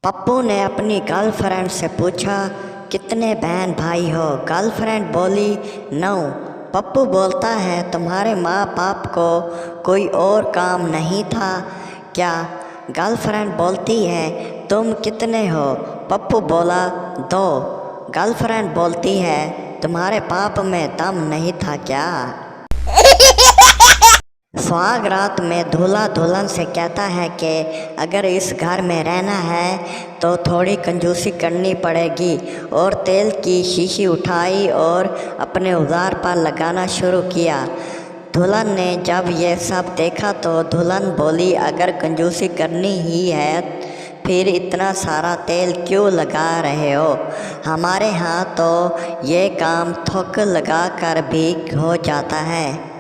पप्पू ने अपनी गर्लफ्रेंड से पूछा, कितने बहन भाई हो? गर्लफ्रेंड बोली, 9। पप्पू बोलता है, तुम्हारे माँ बाप को कोई और काम नहीं था क्या? गर्लफ्रेंड बोलती है, तुम कितने हो? पप्पू बोला, 2। गर्लफ्रेंड बोलती है, तुम्हारे पाप में दम नहीं था क्या? सुहाग रात में दूल्हा दुल्हन से कहता है कि अगर इस घर में रहना है तो थोड़ी कंजूसी करनी पड़ेगी, और तेल की शीशी उठाई और अपने औजार पर लगाना शुरू किया। दुल्हन ने जब यह सब देखा तो दुल्हन बोली, अगर कंजूसी करनी ही है फिर इतना सारा तेल क्यों लगा रहे हो? हमारे यहाँ तो ये काम थोक लगा कर भी हो जाता है।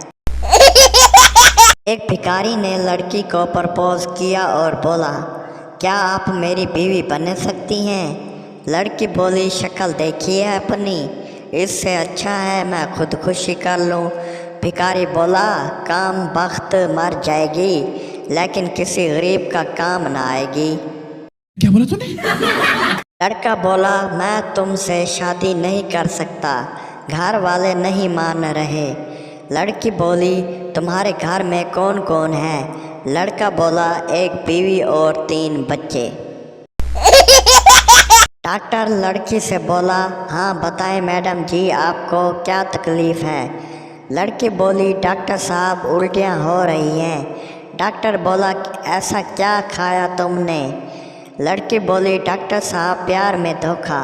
एक भिखारी ने लड़की को प्रपोज किया और बोला, क्या आप मेरी बीवी बन सकती हैं? लड़की बोली, शक्ल देखिए अपनी, इससे अच्छा है मैं खुदकुशी कर लूं। भिखारी बोला, काम बख्त मर जाएगी लेकिन किसी गरीब का काम ना आएगी। क्या बोला तूने? लड़का बोला, मैं तुमसे शादी नहीं कर सकता, घर वाले नहीं मान रहे। लड़की बोली, तुम्हारे घर में कौन कौन है? लड़का बोला, एक बीवी और 3 बच्चे। डॉक्टर लड़की से बोला, हाँ बताएं मैडम जी, आपको क्या तकलीफ़ है? लड़की बोली, डॉक्टर साहब उल्टियाँ हो रही हैं। डॉक्टर बोला, ऐसा क्या खाया तुमने? लड़की बोली, डॉक्टर साहब प्यार में धोखा।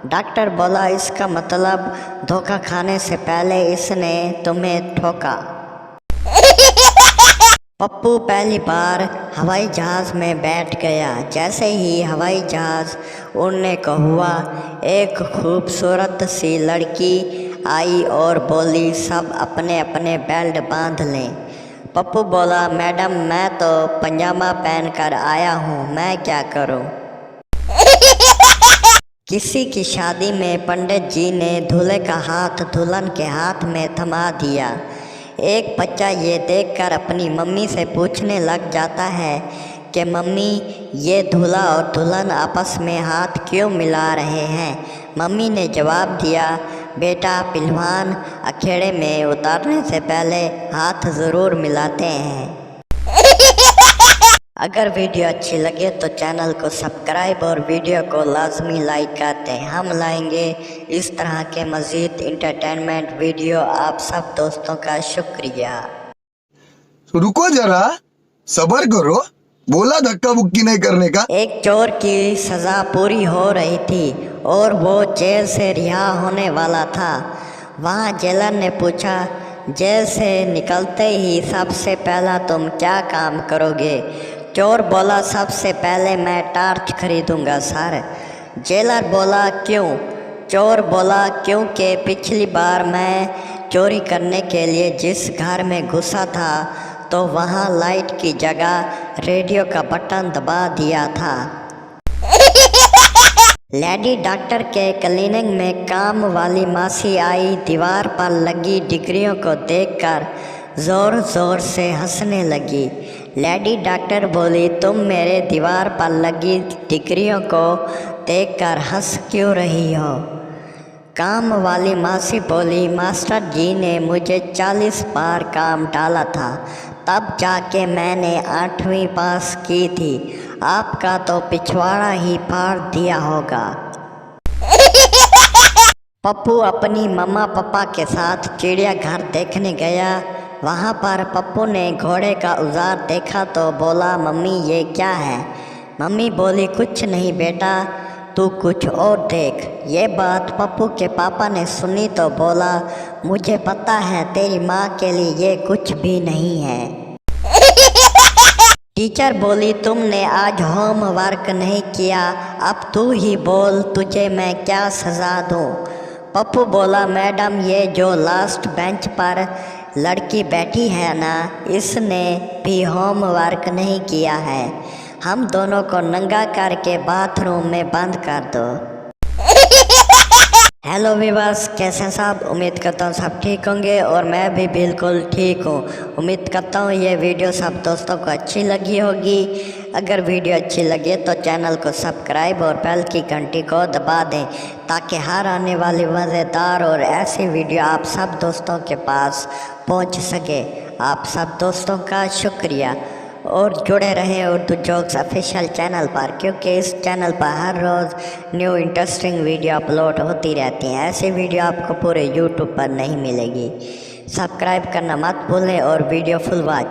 डॉक्टर बोला, इसका मतलब धोखा खाने से पहले इसने तुम्हें ठोका। पप्पू पहली बार हवाई जहाज़ में बैठ गया। जैसे ही हवाई जहाज़ उड़ने को हुआ, एक खूबसूरत सी लड़की आई और बोली, सब अपने अपने बेल्ट बांध लें। पप्पू बोला, मैडम मैं तो पजामा पहन कर आया हूँ, मैं क्या करूँ? किसी की शादी में पंडित जी ने दूल्हे का हाथ दुल्हन के हाथ में थमा दिया। एक बच्चा ये देखकर अपनी मम्मी से पूछने लग जाता है कि मम्मी, ये दूल्हा और दुल्हन आपस में हाथ क्यों मिला रहे हैं? मम्मी ने जवाब दिया, बेटा पहलवान अखेड़े में उतारने से पहले हाथ ज़रूर मिलाते हैं। अगर वीडियो अच्छी लगे तो चैनल को सब्सक्राइब और वीडियो को लाजमी लाइक करते हैं। हम लाएंगे इस तरह के मज़ीद इंटरटेनमेंट वीडियो। आप सब दोस्तों का शुक्रिया। रुको जरा, सब्र करो, बोला धक्का मुक्की नहीं करने का। एक चोर की सज़ा पूरी हो रही थी और वो जेल से रिहा होने वाला था। वहाँ जेलर ने पूछा, जेल से निकलते ही सबसे पहला तुम क्या काम करोगे? चोर बोला, सबसे पहले मैं टार्च खरीदूंगा सर। जेलर बोला, क्यों? चोर बोला, क्योंकि पिछली बार मैं चोरी करने के लिए जिस घर में घुसा था तो वहाँ लाइट की जगह रेडियो का बटन दबा दिया था। लेडी डॉक्टर के क्लिनिक में काम वाली मासी आई। दीवार पर लगी डिग्रियों को देखकर ज़ोर ज़ोर से हंसने लगी। लेडी डॉक्टर बोली, तुम मेरे दीवार पर लगी डिग्रियों को देखकर हंस क्यों रही हो? काम वाली मासी बोली, मास्टर जी ने मुझे 40 बार काम डाला था, तब जाके मैंने 8वीं पास की थी। आपका तो पिछवाड़ा ही फाड़ दिया होगा। पप्पू अपनी मम्मा पापा के साथ चिड़ियाघर देखने गया। वहाँ पर पप्पू ने घोड़े का औजार देखा तो बोला, मम्मी ये क्या है? मम्मी बोली, कुछ नहीं बेटा, तू कुछ और देख। ये बात पप्पू के पापा ने सुनी तो बोला, मुझे पता है तेरी माँ के लिए ये कुछ भी नहीं है। टीचर बोली, तुमने आज होमवर्क नहीं किया, अब तू ही बोल, तुझे मैं क्या सज़ा दूँ? पप्पू बोला, मैडम ये जो लास्ट बेंच पर लड़की बैठी है ना, इसने भी होमवर्क नहीं किया है। हम दोनों को नंगा करके बाथरूम में बंद कर दो। हेलो व्यूअर्स, कैसे हैं सब? उम्मीद करता हूँ सब ठीक होंगे और मैं भी बिल्कुल ठीक हूँ। उम्मीद करता हूँ ये वीडियो सब दोस्तों को अच्छी लगी होगी। अगर वीडियो अच्छी लगे तो चैनल को सब्सक्राइब और बेल की घंटी को दबा दें ताकि हर आने वाली मज़ेदार और ऐसी वीडियो आप सब दोस्तों के पास पहुंच सके। आप सब दोस्तों का शुक्रिया और जुड़े रहें उर्दू जोक्स ऑफिशियल चैनल पर, क्योंकि इस चैनल पर हर रोज़ न्यू इंटरेस्टिंग वीडियो अपलोड होती रहती हैं। ऐसी वीडियो आपको पूरे यूट्यूब पर नहीं मिलेगी। सब्सक्राइब करना मत भूलें और वीडियो फुल वॉच